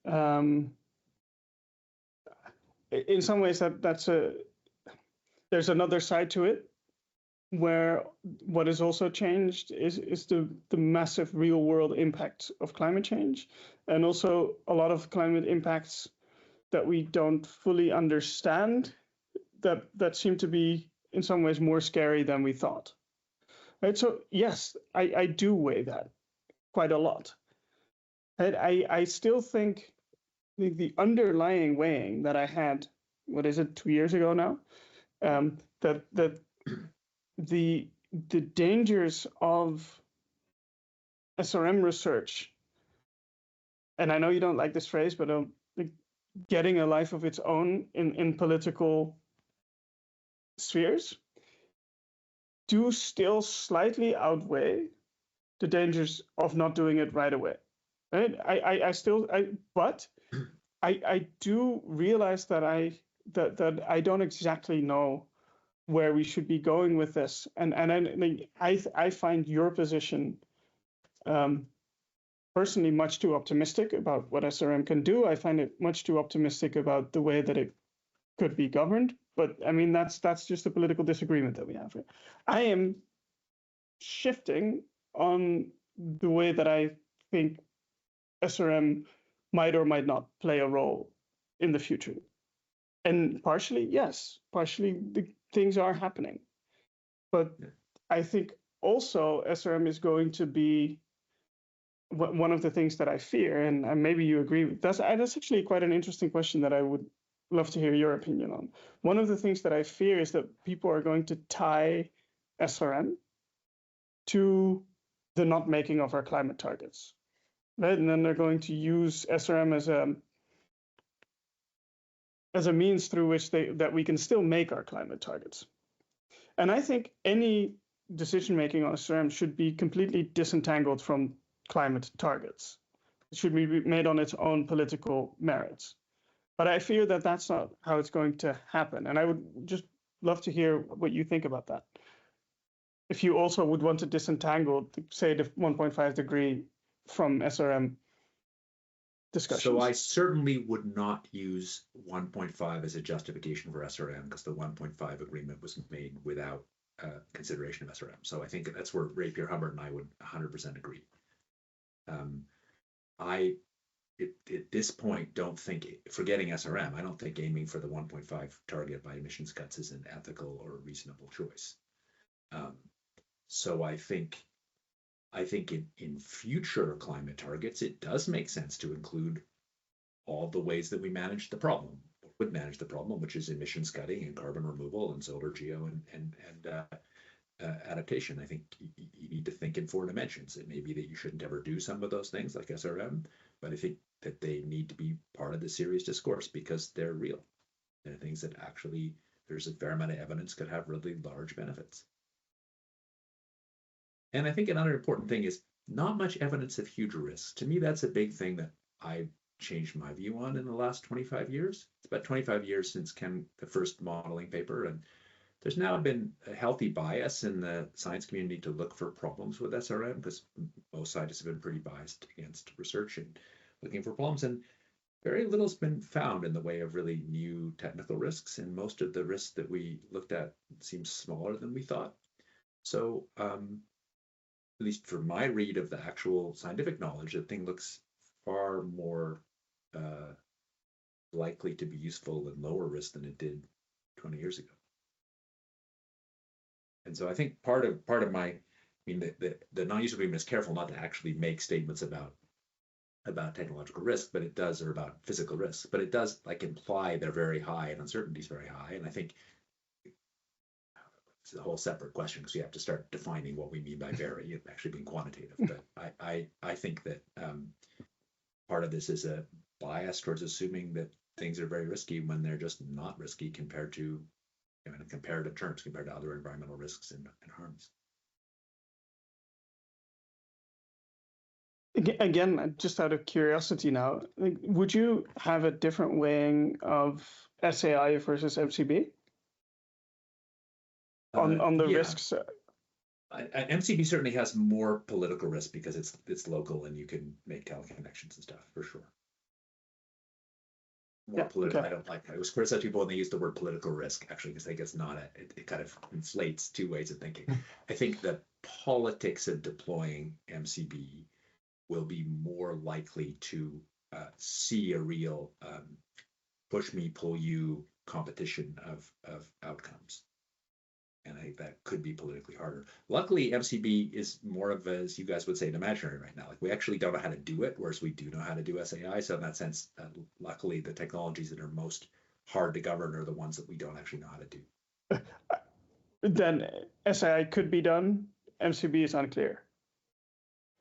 in some ways there's another side to it, where what has also changed is the massive real world impact of climate change, and also a lot of climate impacts that we don't fully understand, that seem to be in some ways more scary than we thought. Right? So yes, I do weigh that quite a lot. And I still think the underlying weighing that I had, what is it, 2 years ago now, that the dangers of SRM research, and I know you don't like this phrase, but getting a life of its own in political spheres, do still slightly outweigh the dangers of not doing it right away. Right? But I do realize that I don't exactly know where we should be going with this, and I find your position personally much too optimistic about what SRM can do. I find it much too optimistic about the way that it could be governed. But I mean, that's just a political disagreement that we have here. I am shifting on the way that I think SRM might or might not play a role in the future. And partially, yes, partially the things are happening. But I think also SRM is going to be one of the things that I fear, and maybe you agree with that's actually quite an interesting question that I would love to hear your opinion on. One of the things that I fear is that people are going to tie SRM to the not making of our climate targets, right? And then they're going to use SRM as a means through which that we can still make our climate targets. And I think any decision making on SRM should be completely disentangled from climate targets. It should be made on its own political merits. But I fear that that's not how it's going to happen. And I would just love to hear what you think about that. if you also would want to disentangle, say, the 1.5 degree from SRM discussions. So I certainly would not use 1.5 as a justification for SRM, because the 1.5 agreement was made without consideration of SRM. So I think that's where Rapier Hubbard and I would 100% agree. I, at this point, don't think, forgetting SRM, I don't think aiming for the 1.5 target by emissions cuts is an ethical or reasonable choice. So I think in future climate targets, it does make sense to include all the ways that we manage the problem, would manage the problem, which is emissions cutting and carbon removal and solar, geo, and adaptation. I think you need to think in 4 dimensions. It may be that you shouldn't ever do some of those things like SRM, but I think that they need to be part of the serious discourse because they're real. They're things that actually, there's a fair amount of evidence could have really large benefits. And I think another important thing is not much evidence of huge risks. To me, that's a big thing that I've changed my view on in the last 25 years. It's about 25 years since the first modeling paper, and there's now been a healthy bias in the science community to look for problems with SRM, because most scientists have been pretty biased against research and looking for problems, and very little's been found in the way of really new technical risks, and most of the risks that we looked at seem smaller than we thought. So at least for my read of the actual scientific knowledge, the thing looks far more likely to be useful and lower risk than it did 20 years ago. And so I think part of my, I mean, the non-use agreement is careful not to actually make statements about technological risk, but it does, or about physical risk, but it does like imply they're very high and uncertainty is very high. And I think it's a whole separate question, because we have to start defining what we mean by very and actually being quantitative. But I think that part of this is a bias towards assuming that things are very risky when they're just not risky compared to, in comparative terms, compared to other environmental risks and harms. Again, just out of curiosity now, would you have a different weighing of SAI versus MCB on the risks? MCB certainly has more political risk because it's local and you can make teleconnections and stuff, for sure. More political. Okay. I was criticizing people when they use the word political risk, actually, because I think it's not it kind of inflates 2 ways of thinking. I think the politics of deploying MCB will be more likely to see a real push me, pull you competition of outcomes. And I think that could be politically harder. Luckily, MCB is more of, as you guys would say, an imaginary right now. Like, we actually don't know how to do it, whereas we do know how to do SAI. So in that sense, luckily, the technologies that are most hard to govern are the ones that we don't actually know how to do. Then SAI could be done. MCB is unclear.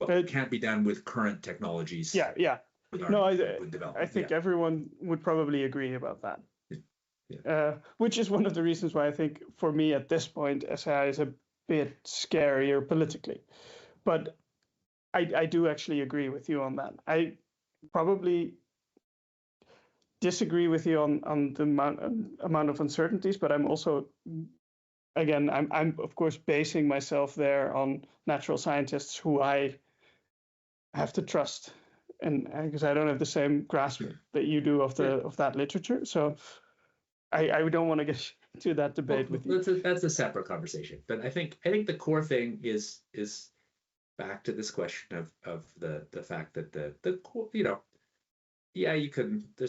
Well, it can't be done with current technologies. Yeah. No, I think everyone would probably agree about that. Yeah. Which is one of the reasons why I think, for me at this point, SAI is a bit scarier politically. But I do actually agree with you on that. I probably disagree with you on the amount of uncertainties, but I'm also, again, I'm of course basing myself there on natural scientists who I have to trust, and because I don't have the same grasp that you do of that literature. So I don't want to get to that debate with you. That's a separate conversation. But I think the core thing is back to this question of the fact that the you can, I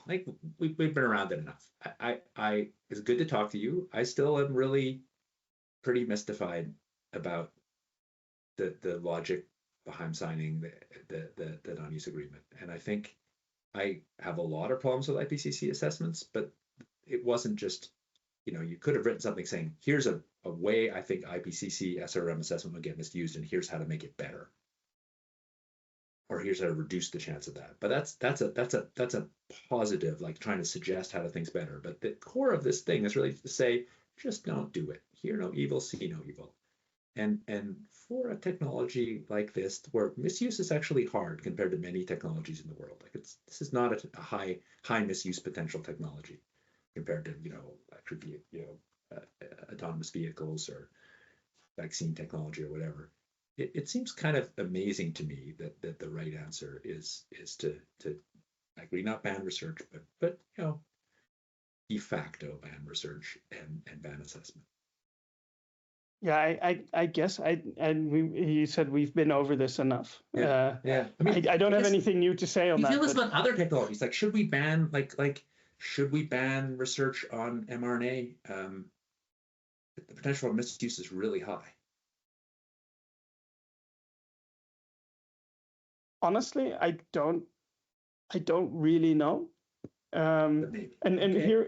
think we've been around it enough. I it's good to talk to you. I still am really pretty mystified about the logic behind signing the non-use agreement. And I think I have a lot of problems with IPCC assessments, but it wasn't just, you could have written something saying, here's a way I think IPCC SRM assessment would get misused, and here's how to make it better, or here's how to reduce the chance of that. But that's a positive, like trying to suggest how to things better. But the core of this thing is really to say, just don't do it. Hear no evil, see no evil. And for a technology like this, where misuse is actually hard compared to many technologies in the world, like this is not a high misuse potential technology compared to autonomous vehicles or vaccine technology or whatever. It seems kind of amazing to me that the right answer is to I agree, not ban research, but de facto ban research and ban assessment. Yeah, I guess you said we've been over this enough. Yeah. I mean, I don't have anything new to say on that. You feel this about other technologies. Like, should we ban should we ban research on mRNA? The potential for misuse is really high. Honestly, I don't really know. And okay.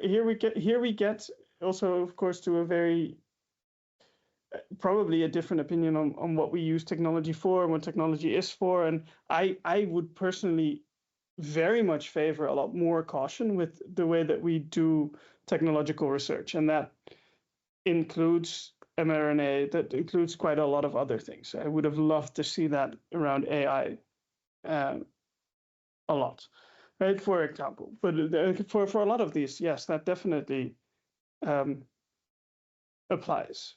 here we get also, of course, to a very probably a different opinion on what we use technology for and what technology is for. And I would personally very much favor a lot more caution with the way that we do technological research, and that includes mRNA, that includes quite a lot of other things. I would have loved to see that around AI a lot, right? For example, but for a lot of these, yes, that definitely applies.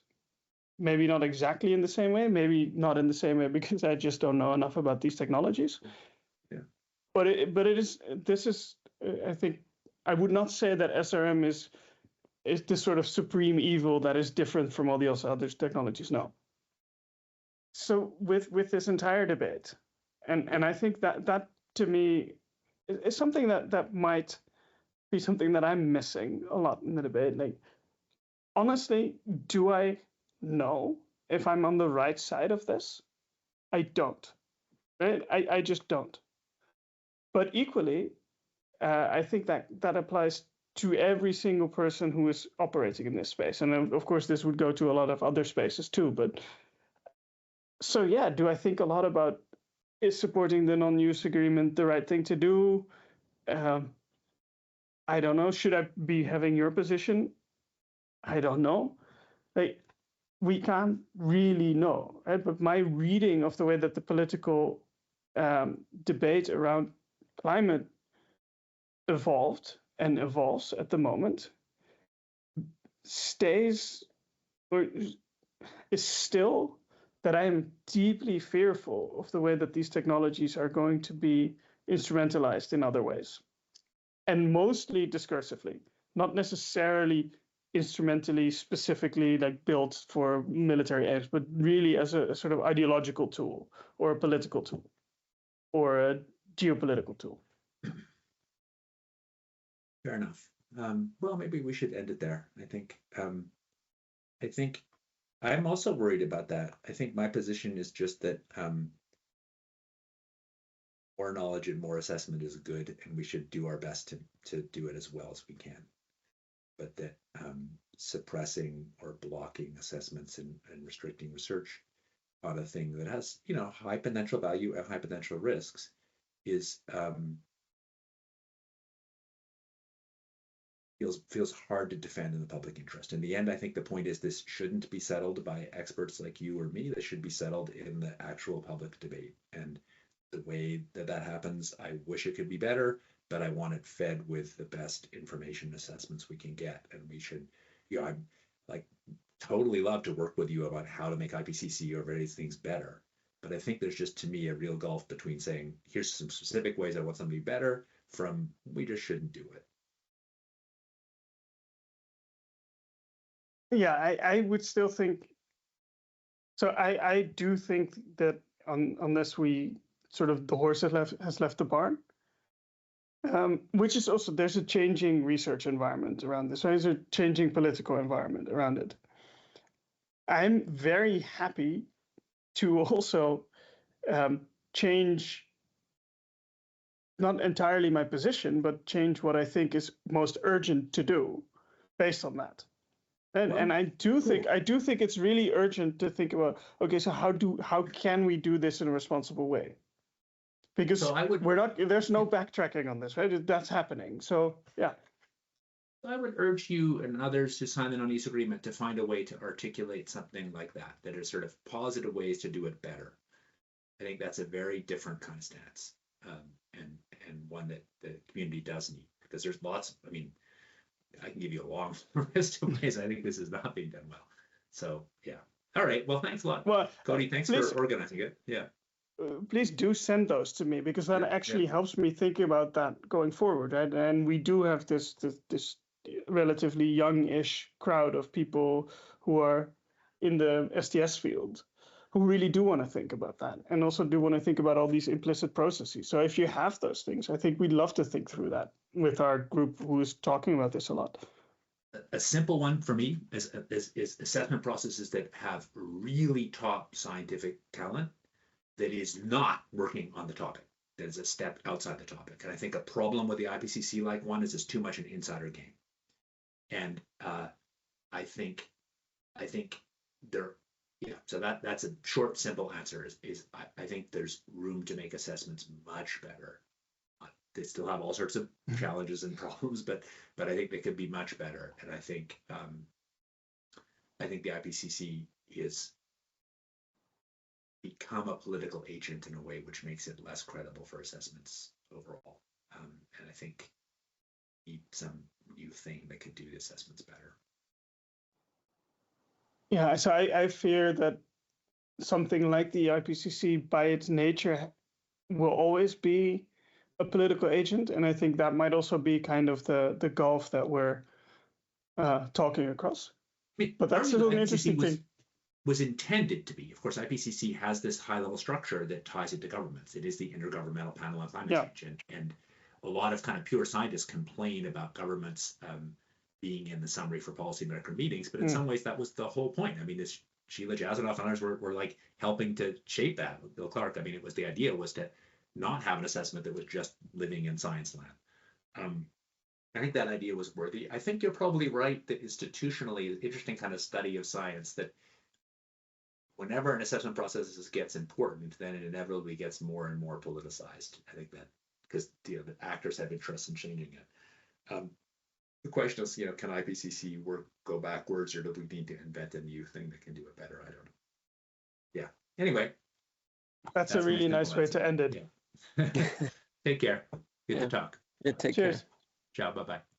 Maybe not exactly in the same way, maybe not in the same way because I just don't know enough about these technologies. Yeah. This is I think I would not say that SRM is the sort of supreme evil that is different from all the other technologies. No. So with this entire debate, and I think that to me is something that might be something that I'm missing a lot in the debate. Like, honestly, do I know if I'm on the right side of this? I don't. Right? I just don't. But equally, I think that applies to every single person who is operating in this space. And of course, this would go to a lot of other spaces too. But so, yeah, do I think a lot about, is supporting the non-use agreement the right thing to do? I don't know. Should I be having your position? I don't know. Like, we can't really know, right? But my reading of the way that the political debate around climate evolved and evolves at the moment stays or is still that I am deeply fearful of the way that these technologies are going to be instrumentalized in other ways, and mostly discursively, not necessarily instrumentally specifically like built for military aims, but really as a sort of ideological tool or a political tool or a geopolitical tool. Fair enough. Well, maybe we should end it there. I think I'm also worried about that. I think my position is just that more knowledge and more assessment is good, and we should do our best to do it as well as we can. But that suppressing or blocking assessments and restricting research on a thing that has high potential value and high potential risks is feels hard to defend in the public interest. In the end, I think the point is this shouldn't be settled by experts like you or me. This should be settled in the actual public debate. And the way that happens, I wish it could be better, but I want it fed with the best information assessments we can get. And we should, I'm like totally love to work with you about how to make IPCC or various things better. But I think there's just, to me, a real gulf between saying, here's some specific ways I want something to be better, from we just shouldn't do it. Yeah, I would still think, so I do think that unless we sort of, the horse has left the barn, which is also, there's a changing research environment around this, there's a changing political environment around it. I'm very happy to also change, not entirely my position, but change what I think is most urgent to do based on that. And I do think it's really urgent to think about, okay, so how can we do this in a responsible way? Because there's no backtracking on this, right? That's happening. So yeah. I would urge you and others to sign the non-use agreement to find a way to articulate something like that are sort of positive ways to do it better. I think that's a very different kind of stance, and one that the community does need, because there's lots. I mean, I can give you a long list of ways I think this is not being done well. So yeah, All right. Well, thanks a lot. Well, Cody, thanks please, for organizing it. Yeah. please do send those to me, because that Yeah, actually yeah. helps me thinking about that going forward, right? And we do have this relatively young-ish crowd of people who are in the STS field who really do want to think about that, and also do want to think about all these implicit processes. So if you have those things, I think we'd love to think through that with our group who is talking about this a lot. A simple one for me is assessment processes that have really top scientific talent that is not working on the topic, that is a step outside the topic. And I think a problem with the IPCC like one is it's too much an insider game. And I think there, yeah. So that's a short, simple answer. I think there's room to make assessments much better. They still have all sorts of challenges and problems, but I think they could be much better. And I think the IPCC is become a political agent in a way which makes it less credible for assessments overall. And I think we need some new thing that could do the assessments better. Yeah, so I fear that something like the IPCC, by its nature, will always be a political agent, and I think that might also be kind of the gulf that we're talking across. I mean, but that's still an IPCC interesting thing. Was intended to be. Of course, IPCC has this high-level structure that ties it to governments. It is the Intergovernmental Panel on Climate Change, and a lot of kind of pure scientists complain about governments being in the summary for policymaker meetings, but in some ways that was the whole point. I mean, this Sheila Jasanoff and others were like helping to shape that with Bill Clark. I mean, the idea was to not have an assessment that was just living in science land. I think that idea was worthy. I think you're probably right that institutionally, an interesting kind of study of science that whenever an assessment process gets important, then it inevitably gets more and more politicized. I think that because the actors have interest in changing it. The question is, can IPCC go backwards, or do we need to invent a new thing that can do it better? I don't know. Yeah. Anyway, that's a really nice way to end it. Yeah. Take care. Good to talk. Yeah, take Cheers. care. Ciao. Bye bye.